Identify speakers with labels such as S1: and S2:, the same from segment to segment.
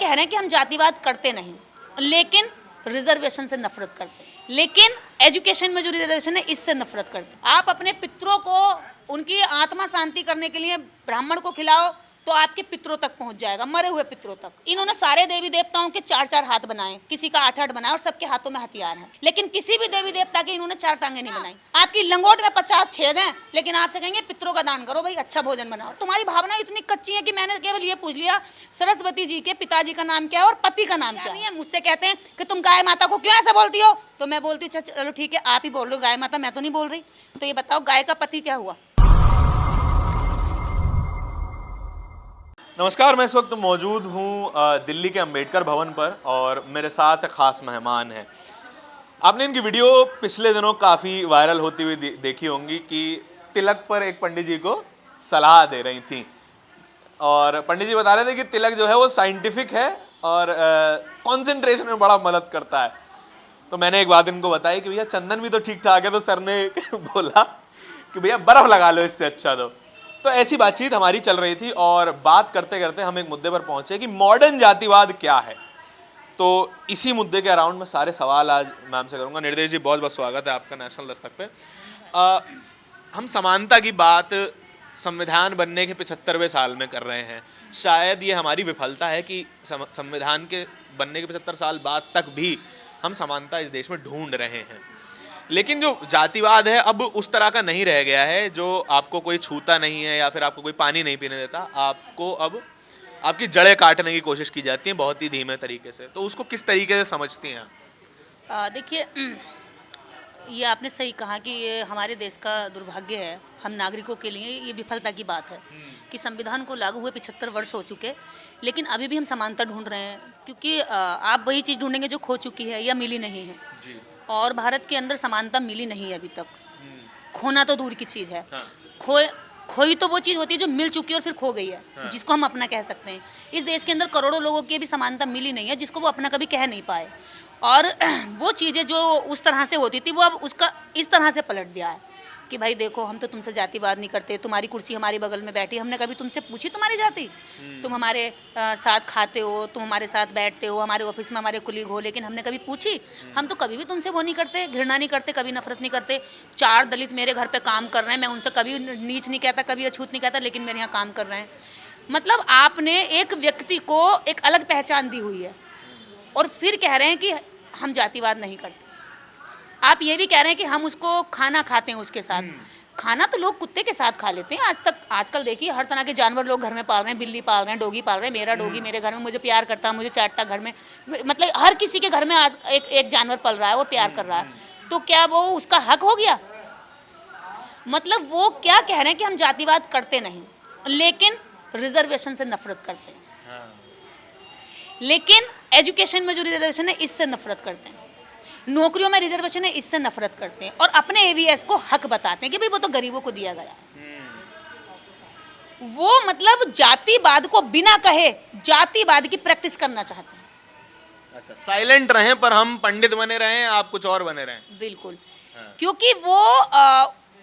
S1: कह रहे हैं कि हम जातिवाद करते नहीं, लेकिन रिजर्वेशन से नफरत करते हैं। लेकिन एजुकेशन में जो रिजर्वेशन है इससे नफरत करते हैं। आप अपने पितरों को उनकी आत्मा शांति करने के लिए ब्राह्मण को खिलाओ तो आपके पितरों तक पहुंच जाएगा, मरे हुए पितरों तक। इन्होंने सारे देवी देवताओं के 4-4 हाथ बनाए, किसी का 8-8 बनाए और सबके हाथों में हथियार हैं, लेकिन किसी भी देवी देवता के इन्होंने 4 टांगे नहीं बनाई। आपकी लंगोट में 50 छेद हैं, लेकिन आपसे कहेंगे पितरों का दान करो भाई, अच्छा भोजन बनाओ। तुम्हारी भावना इतनी कच्ची है कि मैंने केवल ये पूछ लिया सरस्वती जी के पिताजी का नाम क्या है और पति का नाम क्या है। मुझसे कहते हैं कि तुम गाय माता को क्यों ऐसा बोलती हो, तो मैं बोलती हूँ चलो ठीक है आप ही बोल रहे हो गाय माता, मैं तो नहीं बोल रही। तो ये बताओ गाय का पति क्या हुआ।
S2: नमस्कार, मैं इस वक्त मौजूद हूँ दिल्ली के अंबेडकर भवन पर और मेरे साथ खास मेहमान हैं। आपने इनकी वीडियो पिछले दिनों काफ़ी वायरल होती हुई देखी होंगी कि तिलक पर एक पंडित जी को सलाह दे रही थी और पंडित जी बता रहे थे कि तिलक जो है वो साइंटिफिक है और कंसंट्रेशन में बड़ा मदद करता है। तो मैंने एक बात इनको बताई कि भैया चंदन भी तो ठीक ठाक है, तो सर ने बोला कि भैया बर्फ़ लगा लो इससे अच्छा। तो ऐसी बातचीत हमारी चल रही थी और बात करते करते हम एक मुद्दे पर पहुंचे कि मॉडर्न जातिवाद क्या है। तो इसी मुद्दे के अराउंड मैं सारे सवाल आज मैम से करूंगा। निर्देश जी, बहुत बहुत स्वागत है आपका नेशनल दस्तक पे। हम समानता की बात संविधान बनने के 75वें साल में कर रहे हैं। शायद ये हमारी विफलता है कि संविधान के बनने के 75 साल बाद तक भी हम समानता इस देश में ढूंढ रहे हैं। लेकिन जो जातिवाद है अब उस तरह का नहीं रह गया है, जो आपको कोई छूता नहीं है या फिर आपको कोई पानी नहीं पीने देता, आपको अब आपकी जड़ें काटने की कोशिश की जाती है बहुत ही धीमे तरीके से। तो उसको किस तरीके से समझती हैं आप?
S1: देखिए, ये आपने सही कहा कि ये हमारे देश का दुर्भाग्य है, हम नागरिकों के लिए ये विफलता की बात है कि संविधान को लागू हुए 75 वर्ष हो चुके, लेकिन अभी भी हम समानता ढूंढ रहे हैं। क्योंकि आप वही चीज़ ढूंढेंगे जो खो चुकी है या मिली नहीं है जी। और भारत के अंदर समानता मिली नहीं है अभी तक। खोना तो दूर की चीज़ है, खोई तो वो चीज़ होती है जो मिल चुकी है और फिर खो गई है, जिसको हम अपना कह सकते हैं। इस देश के अंदर करोड़ों लोगों की भी समानता मिली नहीं है जिसको वो अपना कभी कह नहीं पाए। और वो चीज़ें जो उस तरह से होती थी वो अब उसका इस तरह से पलट दिया है कि भाई देखो हम तो तुमसे जातिवाद नहीं करते, तुम्हारी कुर्सी हमारे बगल में बैठी, हमने कभी तुमसे पूछी तुम्हारी जाति? तुम हमारे साथ खाते हो, तुम हमारे साथ बैठते हो, हमारे ऑफिस में हमारे कुलीग हो, लेकिन हमने कभी पूछी? हम तो कभी भी तुमसे वो नहीं करते, घृणा नहीं करते, कभी नफरत नहीं करते। 4 दलित मेरे घर पे काम कर रहे हैं, मैं उनसे कभी नीच नहीं कहता, कभी अछूत नहीं कहता, लेकिन मेरे यहाँ काम कर रहे हैं। मतलब आपने एक व्यक्ति को एक अलग पहचान दी हुई है और फिर कह रहे हैं कि हम जातिवाद नहीं करते। आप ये भी कह रहे हैं कि हम उसको खाना खाते हैं उसके साथ। खाना तो लोग कुत्ते के साथ खा लेते हैं आजकल देखिए हर तरह के जानवर लोग घर में पाल रहे हैं, बिल्ली पाल रहे हैं, डॉगी पाल रहे हैं। मेरा डॉगी मेरे घर में मुझे प्यार करता है, मुझे चाटता घर में। मतलब हर किसी के घर में आज एक जानवर पल रहा है और प्यार कर रहा है, तो क्या वो उसका हक हो गया? मतलब वो क्या कह रहे हैं कि हम जातिवाद करते नहीं, लेकिन रिजर्वेशन से नफरत करते हैं। लेकिन एजुकेशन में जो रिजर्वेशन है इससे नफरत करते हैं, नौकरियों में रिजर्वेशन है इससे नफरत करते हैं, और अपने एवीएस को हक बताते हैं कि भाई वो तो गरीबों को दिया गया। वो मतलब जातिवाद को बिना कहे जातिवाद की प्रैक्टिस करना चाहते हैं।
S2: अच्छा, साइलेंट रहें पर हम पंडित बने रहें, आप कुछ और बने रहें।
S1: बिल्कुल। क्योंकि वो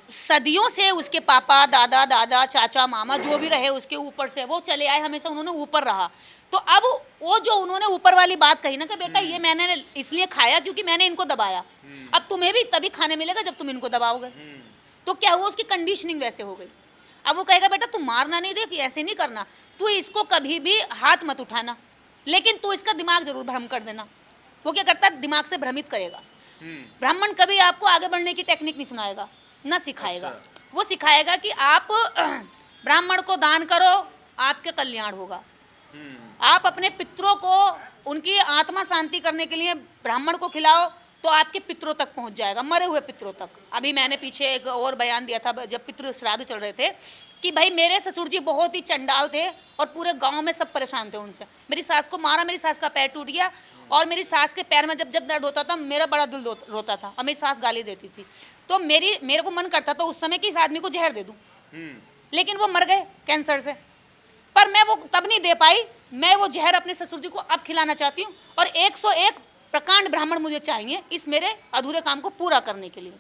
S1: सदियों से उसके पापा दादा चाचा मामा जो भी रहे उसके ऊपर से वो चले आए, हमेशा उन्होंने ऊपर रहा। तो अब वो जो उन्होंने ऊपर वाली बात कही ना कि बेटा ये मैंने इसलिए खाया क्योंकि मैंने इनको दबाया, अब तुम्हें भी तभी खाने मिलेगा जब तुम इनको दबाओगे। तो क्या हुआ, उसकी कंडीशनिंग वैसे हो गई। अब वो कहेगा बेटा तू मारना नहीं, देख ऐसे नहीं करना, तू इसको कभी भी हाथ मत उठाना, लेकिन तू इसका दिमाग जरूर भ्रम कर देना। वो क्या करता है, दिमाग से भ्रमित करेगा। ब्राह्मण कभी आपको आगे बढ़ने की टेक्निक नहीं सुनाएगा, ना सिखाएगा। वो सिखाएगा कि आप ब्राह्मण को दान करो, आपके कल्याण होगा। आप अपने पितरों को उनकी आत्मा शांति करने के लिए ब्राह्मण को खिलाओ तो आपके पितरों तक पहुंच जाएगा, मरे हुए पितरों तक। अभी मैंने पीछे एक और बयान दिया था जब पितृ श्राद्ध चल रहे थे कि भाई मेरे ससुर जी बहुत ही चंडाल थे और पूरे गांव में सब परेशान थे उनसे। मेरी सास को मारा, मेरी सास का पैर टूट गया, और मेरी सास के पैर में जब जब दर्द होता था मेरा बड़ा दिल रोता था, और मेरी सास गाली देती थी। तो मेरे को मन करता था उस समय कि इस आदमी को जहर दे दूं, लेकिन वो मर गए कैंसर से। पर मैं वो तब नहीं दे पाई, मैं वो जहर अपने ससुर जी को अब खिलाना चाहती हूँ, और 101 प्रकांड ब्राह्मण मुझे चाहिए इस मेरे अधूरे काम को पूरा करने के लिए।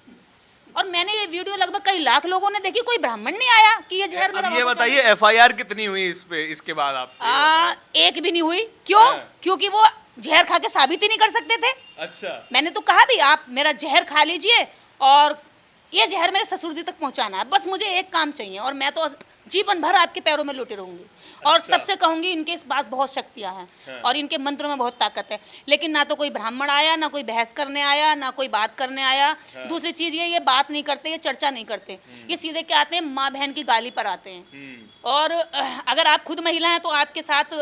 S1: और मैंने ये वीडियो लगभग कई लाख लोगों ने देखी, कोई ब्राह्मण नहीं आया कि ये जहर मेरा
S2: अब ये
S1: वापस
S2: बताइए एफआईआर कितनी हुई इस पे, इसके बाद आप?
S1: एक भी नहीं हुई। क्यों?
S2: हाँ।
S1: क्योंकि वो जहर खा के साबित ही नहीं कर सकते थे।
S2: अच्छा,
S1: मैंने तो कहा भी आप मेरा जहर खा लीजिए और ये जहर मेरे ससुर जी तक पहुंचाना है, बस मुझे एक काम चाहिए और मैं तो जीवन भर आपके पैरों में लौटे रहूंगी। और
S2: अच्छा।
S1: सबसे कहूंगी इनके इस बात बहुत शक्तियां हैं
S2: हाँ।
S1: और इनके मंत्रों में बहुत ताकत है। लेकिन ना तो कोई ब्राह्मण आया, ना कोई बहस करने आया, ना कोई बात करने आया।
S2: हाँ।
S1: दूसरी चीज ये बात नहीं करते, ये चर्चा नहीं करते, ये सीधे क्या आते हैं, माँ बहन की गाली पर आते हैं। और अगर आप खुद महिला हैं तो आपके साथ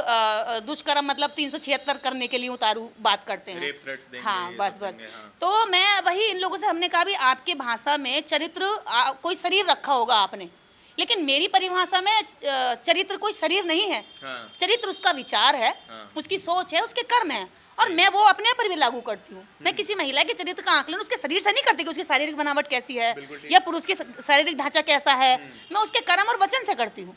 S1: दुष्कर्म मतलब 376 करने के लिए उतारू बात करते हैं।
S2: रेप थ्रेट्स देंगे,
S1: हाँ
S2: ये
S1: बस
S2: सब
S1: बस।
S2: देंगे, हाँ।
S1: तो मैं वही इन लोगों से हमने कहा भी आपके भाषा में चरित्र कोई शरीर रखा होगा आपने, लेकिन मेरी परिभाषा में चरित्र कोई शरीर नहीं है।
S2: हाँ।
S1: चरित्र उसका विचार है,
S2: हाँ।
S1: उसकी सोच है, उसके कर्म है, और मैं वो अपने पर भी लागू करती हूँ। मैं किसी महिला के चरित्र का आकलन उसके शरीर से नहीं करती कि उसकी शारीरिक बनावट कैसी है या पुरुष की शारीरिक ढांचा कैसा है, मैं उसके कर्म और वचन से करती हूँ।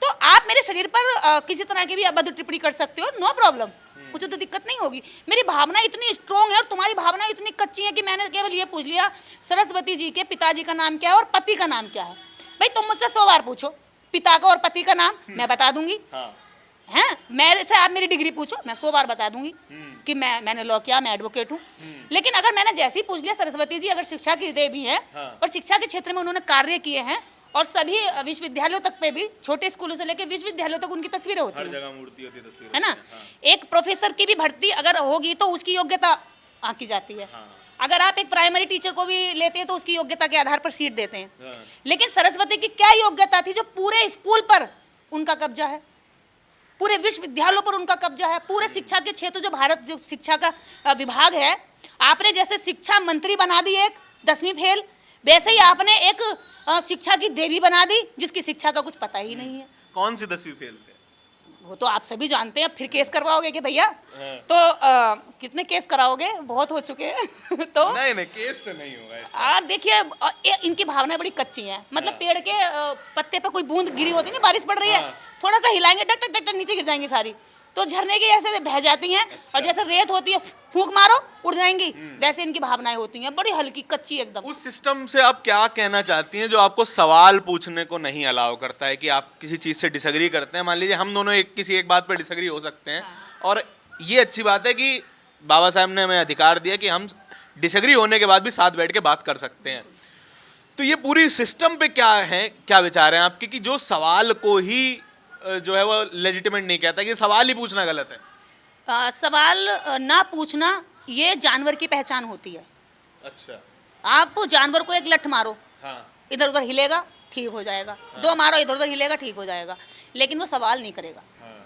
S1: तो आप मेरे शरीर पर किसी तरह की भी अभद्र टिप्पणी कर सकते हो, नो प्रॉब्लम, मुझे तो दिक्कत नहीं होगी। मेरी भावना इतनी स्ट्रॉन्ग है और तुम्हारी भावना इतनी कच्ची है कि मैंने केवल ये पूछ लिया सरस्वती जी के पिताजी का नाम क्या है और पति का नाम क्या है। भाई तुम मुझसे 100 बार पूछो पिता का और पति का नाम, मैं बता दूंगी।
S2: हाँ।
S1: हैं मेरे से आप मेरी डिग्री पूछो, मैं 100 बार बता दूंगी कि मैंने लॉ किया, मैं एडवोकेट हूँ। लेकिन अगर मैंने जैसे ही पूछ लिया सरस्वती जी अगर शिक्षा की देवी हैं
S2: हाँ।
S1: और शिक्षा के क्षेत्र में उन्होंने कार्य किए हैं और सभी विश्वविद्यालयों तक पे भी, छोटे स्कूलों से लेकर विश्वविद्यालयों तक उनकी तस्वीरें होती
S2: हर
S1: हैं,
S2: जगह मूर्ति होती है, तस्वीर
S1: है ना।
S2: होती है, हाँ।
S1: एक प्रोफेसर की भी भर्ती अगर होगी तो उसकी योग्यता आंकी जाती है।
S2: हाँ।
S1: अगर आप एक प्राइमरी टीचर को भी लेते हैं तो उसकी योग्यता के आधार पर सीट देते हैं।
S2: हाँ।
S1: लेकिन सरस्वती की क्या योग्यता थी जो पूरे स्कूल पर उनका कब्जा है, पूरे विश्वविद्यालयों पर उनका कब्जा है, पूरे शिक्षा के क्षेत्र जो भारत जो शिक्षा का विभाग है, आपने जैसे शिक्षा मंत्री बना दी एक 10वीं फेल, वैसे ही आपने एक शिक्षा की देवी बना दी जिसकी शिक्षा का कुछ पता ही नहीं है।
S2: कौन सी 10वीं फेल थे?
S1: वो तो आप सभी जानते हैं, फिर केस करवाओगे कि भैया?
S2: हाँ।
S1: तो कितने केस कराओगे, बहुत हो चुके हैं तो
S2: नहीं केस तो नहीं होगा इसका।
S1: देखिए इनकी भावनाएं बड़ी कच्ची हैं, मतलब
S2: हाँ।
S1: पेड़ के पत्ते पे कोई बूंद गिरी होती है ना, बारिश पड़ रही है,
S2: हाँ।
S1: थोड़ा सा हिलाएंगे टक टक टक टक नीचे गिर जाएंगी सारी, तो झरने की ऐसे बह जाती हैं।
S2: अच्छा।
S1: और जैसे रेत होती है फूंक मारो उड़ जाएंगी, वैसे इनकी भावनाएं होती हैं, बड़ी हल्की कच्ची एकदम।
S2: उस सिस्टम से आप क्या कहना चाहती हैं जो आपको सवाल पूछने को नहीं अलाउ करता है कि आप किसी चीज़ से डिसएग्री करते हैं? मान लीजिए हम दोनों किसी एक बात पर डिसएग्री हो सकते हैं, और ये अच्छी बात है कि बाबा साहब ने हमें अधिकार दिया कि हम डिसएग्री होने के बाद भी साथ बैठ के बात कर सकते हैं। तो ये पूरी सिस्टम पे क्या विचार हैं आपके कि जो सवाल को ही जो है वो लेजिटिमेट नहीं कहता, कि सवाल ही पूछना गलत है?
S1: सवाल ना पूछना ये जानवर की पहचान होती है।
S2: अच्छा।
S1: आप जानवर को एक लठ मारो,
S2: हाँ।
S1: इधर उधर हिलेगा ठीक हो जाएगा, दो मारो इधर उधर हिलेगा ठीक हो जाएगा, लेकिन वो सवाल नहीं करेगा।
S2: हाँ।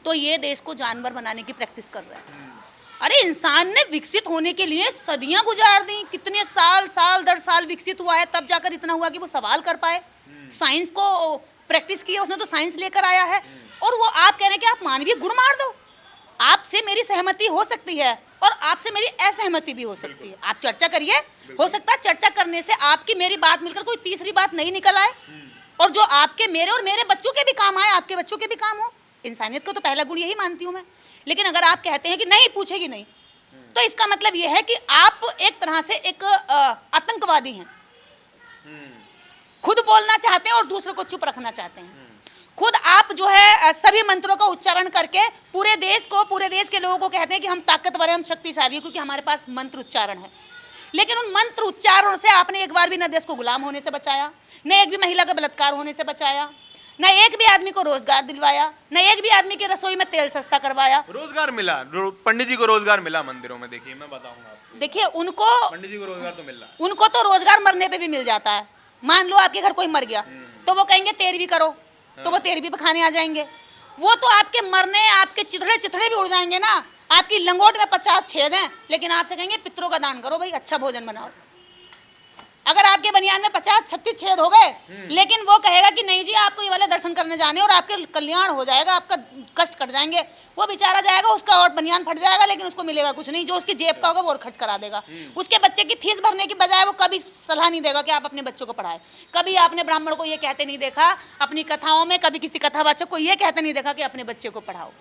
S1: तो ये देश को जानवर बनाने की प्रैक्टिस कर रहा है। अरे इंसान ने विकसित होने के लिए सदियां गुजार दी, कितने साल दर साल विकसित हुआ है, तब जाकर इतना हुआ कि वो सवाल कर पाए। साइंस को प्रैक्टिस किया उसने, तो साइंस लेकर आया है। और वो आप कह रहे हैं कि आप मानवीय गुण मार दो। आपसे मेरी सहमति हो सकती है और आपसे मेरी असहमति भी हो सकती है, आप चर्चा करिए, हो सकता है चर्चा करने से आपकी मेरी बात मिलकर कोई तीसरी बात नहीं निकल आए और जो आपके मेरे और मेरे बच्चों के भी काम आए, आपके बच्चों के भी काम हो। इंसानियत को तो पहला गुण यही मानती हूँ मैं। लेकिन अगर आप कहते हैं कि नहीं पूछेगी नहीं, तो इसका मतलब यह है कि आप एक तरह से एक आतंकवादी हैं, खुद बोलना चाहते हैं और दूसरों को चुप रखना चाहते हैं। खुद आप जो है सभी मंत्रों का उच्चारण करके पूरे देश के लोगों को कहते हैं कि हम ताकतवर हैं, हम शक्तिशाली हैं, क्योंकि हमारे पास मंत्र उच्चारण है। लेकिन उन मंत्र उच्चारणों से आपने एक बार भी न देश को गुलाम होने से बचाया, न एक भी महिला का बलात्कार होने से बचाया, न एक भी आदमी को रोजगार दिलवाया, न एक भी आदमी की रसोई में तेल सस्ता करवाया।
S2: रोजगार मिला, पंडित जी को रोजगार मिला मंदिरों में, देखिए मैं बताऊंगा आपको।
S1: देखिए उनको,
S2: पंडित जी को रोजगार तो मिल रहा है।
S1: उनको तो रोजगार मरने पे भी मिल जाता है। मान लो आपके घर कोई मर गया तो वो कहेंगे 13वीं करो, तो वो 13वीं पे खाने आ जाएंगे। वो तो आपके मरने, आपके चिथड़े भी उड़ जाएंगे ना, आपकी लंगोट में 50 छेद हैं, लेकिन आपसे कहेंगे पितरों का दान करो भाई, अच्छा भोजन बनाओ। अगर आपके बनियान में 50-36 छेद हो गए, लेकिन वो कहेगा कि नहीं जी आपको ये वाले दर्शन करने जाने और आपके कल्याण हो जाएगा, आपका कष्ट कट जाएंगे। वो बेचारा जाएगा, उसका और बनियान फट जाएगा, लेकिन उसको मिलेगा कुछ नहीं, जो उसकी जेब का होगा वो और खर्च करा देगा। उसके बच्चे की फीस भरने की बजाय वो कभी सलाह नहीं देगा कि आप अपने बच्चों को पढ़ाए। कभी आपने ब्राह्मण को ये कहते नहीं देखा अपनी कथाओं में, कभी किसी कथावाचक को ये कहते नहीं देखा कि अपने बच्चे को पढ़ाओ।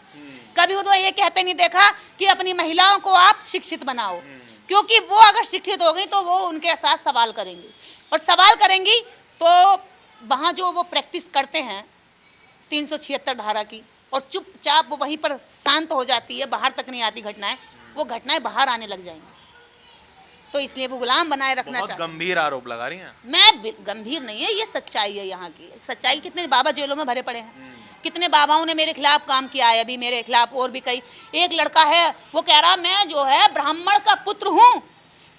S1: कभी वो ये कहते नहीं देखा कि अपनी महिलाओं को आप शिक्षित बनाओ। क्योंकि वो अगर शिक्षित हो गई तो वो उनके साथ सवाल करेंगी, और सवाल करेंगी तो वहाँ जो वो प्रैक्टिस करते हैं 376 धारा की, और चुपचाप वो वहीं पर शांत हो जाती है, बाहर तक नहीं आती घटनाएं, वो घटनाएं बाहर आने लग जाएंगी। तो इसलिए वो गुलाम बनाए रखना
S2: बहुत
S1: चाहते हैं।
S2: गंभीर आरोप लगा रही हैं।
S1: मैं गंभीर नहीं है, ये सच्चाई है यहाँ की सच्चाई। कितने बाबा जेलों में भरे पड़े हैं, कितने बाबाओं ने मेरे खिलाफ काम किया है, अभी मेरे खिलाफ और भी कई। एक लड़का है वो कह रहा मैं जो है ब्राह्मण का पुत्र हूँ,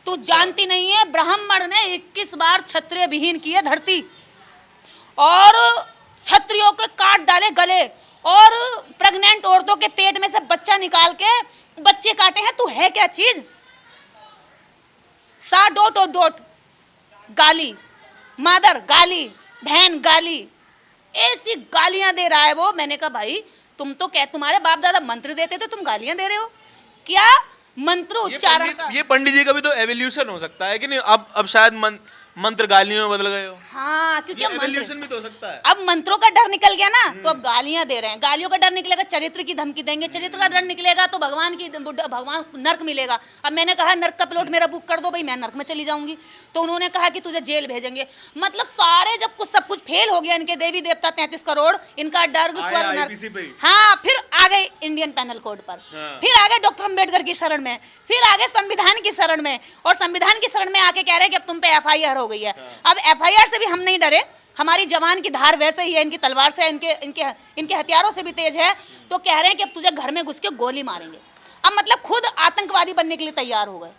S1: तू जानती नहीं है ब्राह्मण ने 21 बार क्षत्रिय विहीन की है धरती, और क्षत्रियों के काट डाले गले, और प्रेग्नेंट औरतों के पेट में से बच्चा निकाल के बच्चे काटे हैं। तू है क्या चीज? सा डोट और डोट गाली, मादर गाली, बहन गाली, ऐसी गालियां दे रहा है वो। मैंने कहा भाई तुम तो क्या, तुम्हारे बाप दादा मंत्र देते थे, तुम गालियां दे रहे हो क्या? मंत्र उच्चारण का
S2: ये पंडित जी का भी तो एवोल्यूशन हो सकता है कि नहीं? अब शायद मंत्र गालियों में बदल गए हो।
S1: हाँ, क्योंकि अब
S2: एवोल्यूशन भी तो हो सकता है।
S1: अब मंत्रों का डर निकल गया ना, तो अब गालियां दे रहे हैं। गालियों का डर निकलेगा, चरित्र की धमकी देंगे, चरित्र का डर निकलेगा तो भगवान नर्क मिलेगा। अब मैंने कहा नर्क का प्लॉट मेरा बुक कर दो भाई, मैं नर्क में चली जाऊंगी, तो उन्होंने कहा कि तुझे जेल भेजेंगे। मतलब सारे जब कुछ सब कुछ फेल हो गया, इनके देवी देवता 33 करोड़, इनका डर स्वर्ग नर्क। हाँ, फिर आ गए इंडियन पैनल कोड पर, फिर आ गए डॉक्टर अम्बेडकर की शरण में, फिर आ गए संविधान की शरण में, और संविधान की शरण में आके कह रहे हैं कि अब तुम पे FIR हो गई है। अब FIR से भी हम नहीं डरे, हमारी जवान की धार वैसे ही है, इनकी तलवार से, इनके हथियारों से भी तेज है। तो कह रहे हैं कि अब तुझे घर में घुस के गोली मारेंगे। अब मतलब खुद आतंकवादी बनने के लिए तैयार हो गए,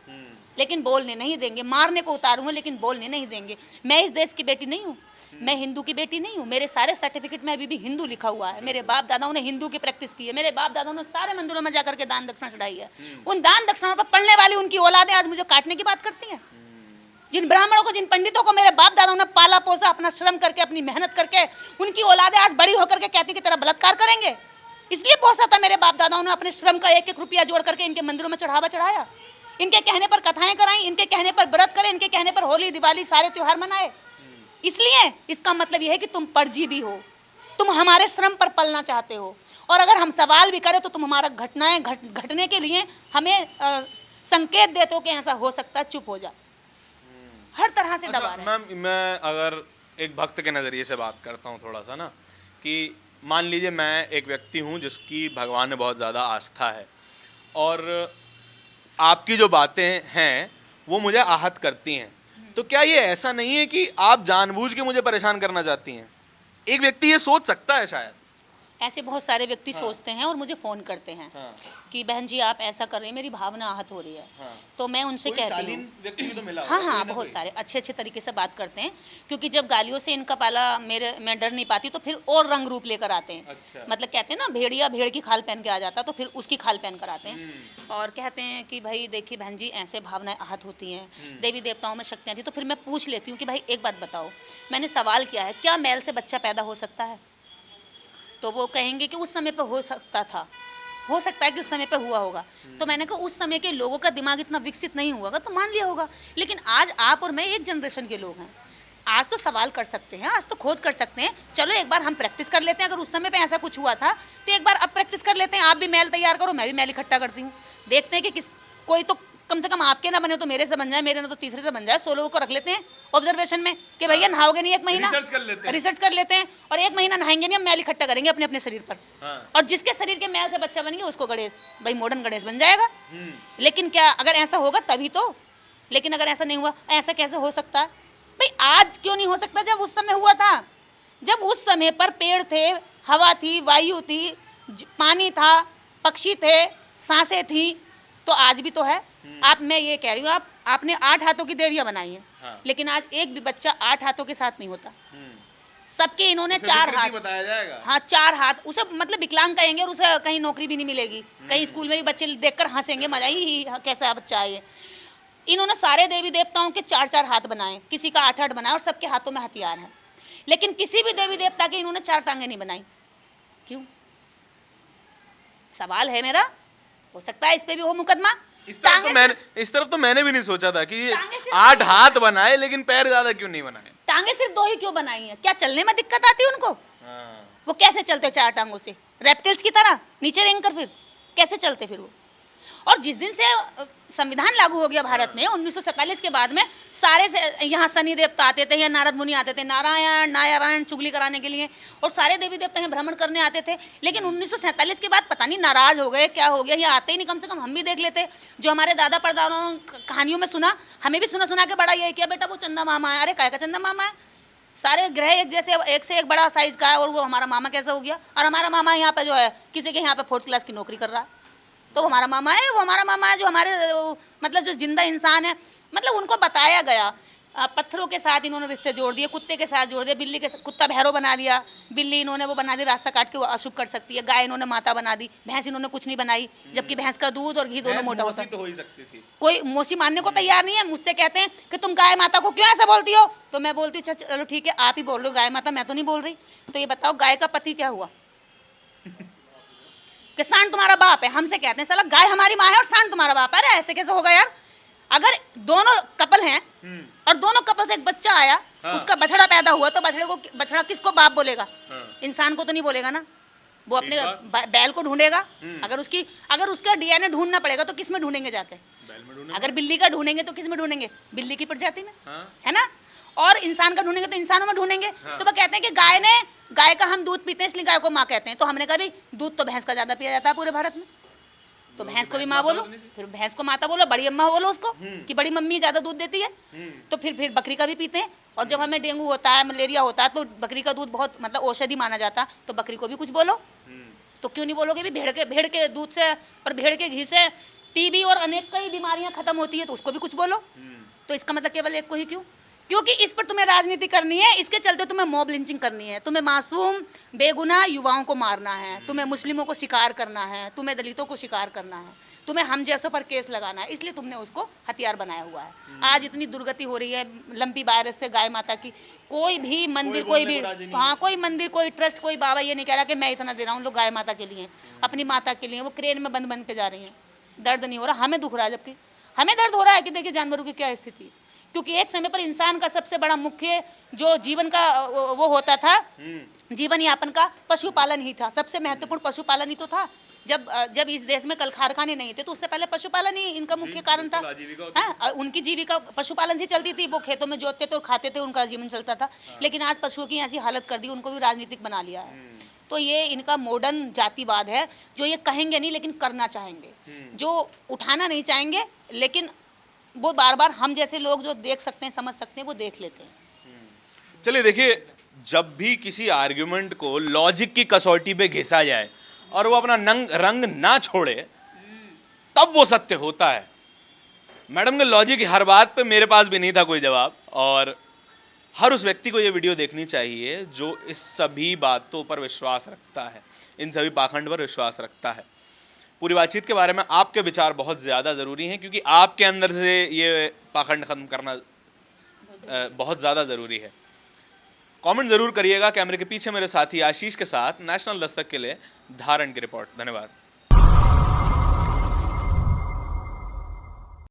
S1: लेकिन बोलने नहीं देंगे। मारने को उतारूंगा लेकिन बोलने नहीं देंगे। मैं इस देश की बेटी नहीं हूँ, मैं हिंदू की बेटी नहीं हूँ। मेरे सारे सर्टिफिकेट में अभी भी हिंदू लिखा हुआ है। मेरे बाप दादाओं ने हिंदू की प्रैक्टिस की है, मेरे बाप दादाओं ने सारे मंदिरों में जाकर के दान दक्षिणा चढ़ाई है। उन दान दक्षिणाओं पर पढ़ने वाली उनकी औलादें आज मुझे काटने की बात करती हैं। जिन ब्राह्मणों को, जिन पंडितों को मेरे बाप दादाओं ने पाला पोसा, अपना श्रम करके, अपनी मेहनत करके, उनकी औलादें आज बड़ी होकर के कहती कि तेरा बलात्कार करेंगे। इसलिए पोसा था मेरे बाप दादाओं ने, अपने श्रम का 1-1 रुपया जोड़ करके इनके मंदिरों में चढ़ावा चढ़ाया, इनके कहने पर कथाएं कराई, इनके कहने पर व्रत करें, इनके कहने पर होली दिवाली सारे त्योहार मनाए। इसलिए इसका मतलब यह है कि तुम परजीवी हो, तुम हमारे श्रम पर पलना चाहते हो, और अगर हम सवाल भी करें तो तुम हमारा घटनाएं घटने के लिए हमें संकेत देते हो कि ऐसा हो सकता है, चुप हो जा। हर तरह से दबा रहे हैं।
S2: मैं अगर एक भक्त के नज़रिए से बात करता हूँ थोड़ा सा ना, कि मान लीजिए मैं एक व्यक्ति हूँ जिसकी भगवान में बहुत ज़्यादा आस्था है, और आपकी जो बातें हैं वो मुझे आहत करती हैं, तो क्या ये ऐसा नहीं है कि आप जानबूझ के मुझे परेशान करना चाहती हैं? एक व्यक्ति ये सोच सकता है शायद।
S1: ऐसे बहुत सारे व्यक्ति सोचते हैं और मुझे फ़ोन करते हैं कि बहन जी आप ऐसा कर रही हैं, मेरी भावना आहत हो रही है। तो मैं उनसे कहती हूँ,
S2: व्यक्ति भी तो मिला
S1: हाँ हाँ, बहुत सारे अच्छे तरीके से बात करते हैं, क्योंकि जब गालियों से इनका पाला मैं डर नहीं पाती, तो फिर और रंग रूप लेकर आते हैं।
S2: अच्छा।
S1: मतलब कहते हैं ना, भेड़िया भेड़ की खाल पहन के आ जाता, तो फिर उसकी खाल पहन कर आते हैं और कहते हैं कि भाई देखिए बहन जी ऐसे भावनाएं आहत होती हैं, देवी देवताओं में शक्तियाँ थी। तो फिर मैं पूछ लेती हूँ कि भाई एक बात बताओ, मैंने सवाल किया है, क्या मैल से बच्चा पैदा हो सकता है? तो वो कहेंगे कि उस समय पर हो सकता था, हो सकता है कि उस समय पे हुआ होगा। तो मैंने कहा उस समय के लोगों का दिमाग इतना विकसित नहीं हुआ तो मान लिया होगा, लेकिन आज आप और मैं एक जनरेशन के लोग हैं, आज तो सवाल कर सकते हैं, आज तो खोज कर सकते हैं। चलो एक बार हम प्रैक्टिस कर लेते हैं, अगर उस समय पे ऐसा कुछ हुआ था तो एक बार अब प्रैक्टिस कर लेते हैं। आप भी मैल तैयार करो, मैं भी मैल इकट्ठा करती हूँ, देखते हैं कि कोई तो कम से कम आपके ना बने तो मेरे से बन जाए, मेरे ना तो तीसरे से बन जाए। 100 लोगों को रख लेते हैं ऑब्जर्वेशन में कि भैया नहाओगे नहीं 1 महीना, रिसर्च कर लेते हैं, और 1 महीना नहाएंगे नहीं, हम मैल इकट्ठा करेंगे अपने अपने शरीर पर। और जिसके शरीर के मैल से बच्चा बन गया उसको गणेश, भाई मॉडर्न गणेश बन जाएगा। लेकिन क्या अगर ऐसा होगा तभी तो, लेकिन अगर ऐसा नहीं हुआ, ऐसा कैसे हो सकता है भाई? आज क्यों नहीं हो सकता जब उस समय हुआ था? जब उस समय पर पेड़ थे, हवा थी, वायु थी, पानी था, पक्षी थे, सांसें थी, तो आज भी तो है। मैं ये कह रही हूँ, आपने 8 हाथों की देवियां बनाई हैं, लेकिन आज एक भी बच्चा 8 हाथों के साथ नहीं होता। सबके इन्होंने 4 हाथ
S2: बताया जाएगा।
S1: हाँ 4 हाथ, उसे मतलब विकलांग कहेंगे, और उसे कहीं नौकरी भी नहीं मिलेगी, कहीं स्कूल में भी बच्चे देखकर हंसेंगे, मजा ही कैसा बच्चा है ये। इन्होंने सारे देवी देवताओं के 4-4 हाथ बनाए, किसी का 8-8 बनाया, और सबके हाथों में हथियार है, लेकिन किसी भी देवी देवता के इन्होंने 4 टांगे नहीं बनाई। क्यों? सवाल है मेरा, हो सकता है इस पे भी हो मुकदमा।
S2: इस तरफ तो मैंने भी नहीं सोचा था कि 8 हाथ बनाए, लेकिन पैर ज्यादा क्यों नहीं बनाए?
S1: टांगे सिर्फ 2 ही क्यों बनाई हैं? क्या चलने में दिक्कत आती है उनको? वो कैसे चलते 4 टांगों से? रेप्टिल्स की तरह नीचे रेंग कर फिर कैसे चलते? फिर वो और जिस दिन से संविधान लागू हो गया भारत में 1947 के बाद में, सारे से यहाँ शनि देवता आते थे, यहाँ नारद मुनि आते थे, नारायण नारायण चुगली कराने के लिए, और सारे देवी देवता यहाँ भ्रमण करने आते थे। लेकिन 1947 के बाद पता नहीं नाराज हो गए, क्या हो गया, यहाँ आते ही नहीं। कम से कम हम भी देख लेते, जो हमारे दादा परदादाओं ने कहानियों में सुना, हमें भी सुना के बड़ा ये किया, बेटा वो चंदा मामा है। अरे काय का चंदा मामा है, सारे ग्रह एक जैसे, एक से एक बड़ा साइज का है, और वो हमारा मामा कैसा हो गया। और हमारा मामा यहाँ पे जो है किसी के यहाँ पे 4th क्लास की नौकरी कर रहा है, तो वो हमारा मामा है, वो हमारा मामा है। जो हमारे मतलब जो जिंदा इंसान है, मतलब उनको बताया गया, पत्थरों के साथ इन्होंने रिश्ते जोड़ दिए, कुत्ते के साथ जोड़ दिया, बिल्ली के कुत्ता भैरव बना दिया, बिल्ली इन्होंने वो बना दी रास्ता काट के वो अशुभ कर सकती है, गाय इन्होंने माता बना दी, भैंस इन्होंने कुछ नहीं बनाई, जबकि भैंस का दूध और घी दोनों मोटा होता है।
S2: तो हो ही सकती थी।
S1: कोई मौसी मानने को तैयार नहीं है। मुझसे कहते हैं कि तुम गाय माता को क्यों ऐसा बोलती हो, तो मैं बोलती हूँ चलो ठीक है, आप ही बोल रहे हो गाय माता, मैं तो नहीं बोल रही। तो ये बताओ गाय का पति क्या हुआ? कि सांड तुम्हारा बाप है। हमसे कहते हैं साला गाय हमारी माँ है और सांड तुम्हारा बाप है। अरे ऐसे कैसे होगा यार? अगर दोनों कपल हैं और दोनों कपल से एक बच्चा आया, उसका बछड़ा पैदा हुआ, तो बछड़ा किसको बाप बोलेगा? इंसान को तो नहीं बोलेगा ना, वो अपने बैल को ढूंढेगा। अगर उसका डीएनए ढूंढना पड़ेगा तो किस में ढूंढेंगे जाके? अगर बिल्ली का ढूंढेंगे तो किस में ढूंढेंगे? बिल्ली की प्रजाति में, है ना। और इंसान का ढूंढेंगे तो इंसानों में ढूंढेंगे। तो वो कहते हैं कि गाय का हम दूध पीते हैं इसलिए गाय को माँ कहते हैं। तो हमने कहा भी दूध तो भैंस का ज्यादा पिया जाता है पूरे भारत में, तो भैंस को भी माँ बोलो, फिर भैंस को माता बोलो, बड़ी अम्मा बोलो उसको कि बड़ी मम्मी ज्यादा दूध देती है। तो फिर बकरी का भी पीते हैं। और जब हमें डेंगू होता है, मलेरिया होता है, तो बकरी का दूध बहुत मतलब औषधि माना जाता है, तो बकरी को भी कुछ बोलो। तो क्यों नहीं बोलोगे भी? भेड़ के दूध से और भेड़ के घी से टीबी और अनेक कई बीमारियां खत्म होती है, तो उसको भी कुछ बोलो। तो इसका मतलब केवल एक को ही क्यों? क्योंकि इस पर तुम्हें राजनीति करनी है, इसके चलते तुम्हें मॉब लिंचिंग करनी है, तुम्हें मासूम बेगुनाह युवाओं को मारना है, तुम्हें मुस्लिमों को शिकार करना है, तुम्हें दलितों को शिकार करना है, तुम्हें हम जैसों पर केस लगाना है, इसलिए तुमने उसको हथियार बनाया हुआ है। आज इतनी दुर्गति हो रही है लंपी वायरस से गाय माता की। कोई भी मंदिर, कोई भी कोई मंदिर, कोई ट्रस्ट, कोई बाबा ये नहीं कह रहा कि मैं इतना दे रहा हूँ, लोग गाय माता के लिए, अपनी माता के लिए। वो क्रेन में बंद के जा रही हैं, दर्द नहीं हो रहा, हमें दुख रहा है। जबकि हमें दर्द हो रहा है कि देखिए जानवरों की क्या स्थिति है। क्योंकि एक समय पर इंसान का सबसे बड़ा मुख्य जो जीवन का वो होता था, जीवन यापन का, पशुपालन ही था। सबसे महत्वपूर्ण पशुपालन ही तो था। जब इस देश में कल कारखाने नहीं थे, तो उससे पहले पशुपालन ही इनका मुख्य कारण था। हाँ, उनकी जीविका पशुपालन से चलती थी। वो खेतों में जोतते थे और खाते थे, उनका जीवन चलता था। लेकिन आज पशुओं की ऐसी हालत कर दी, उनको भी राजनीतिक बना लिया है। तो ये इनका मॉडर्न जातिवाद है, जो ये कहेंगे नहीं लेकिन करना चाहेंगे, जो उठाना नहीं चाहेंगे, लेकिन वो बार बार हम जैसे लोग जो देख सकते हैं, समझ सकते हैं, वो देख लेते हैं।
S2: चलिए देखिए, जब भी किसी आर्ग्यूमेंट को लॉजिक की कसौटी पे घिसा जाए और वो अपना रंग ना छोड़े, तब वो सत्य होता है। मैडम के लॉजिक हर बात पे मेरे पास भी नहीं था कोई जवाब, और हर उस व्यक्ति को ये वीडियो देखनी चाहिए जो इस सभी बातों पर विश्वास रखता है, इन सभी पाखंड पर विश्वास रखता है। पूरी बातचीत के बारे में आपके विचार बहुत ज़्यादा ज़रूरी हैं, क्योंकि आपके अंदर से ये पाखंड खत्म करना बहुत ज़्यादा ज़रूरी है। कमेंट ज़रूर करिएगा। कैमरे के पीछे मेरे साथी आशीष के साथ नेशनल दस्तक के लिए धारण की रिपोर्ट। धन्यवाद।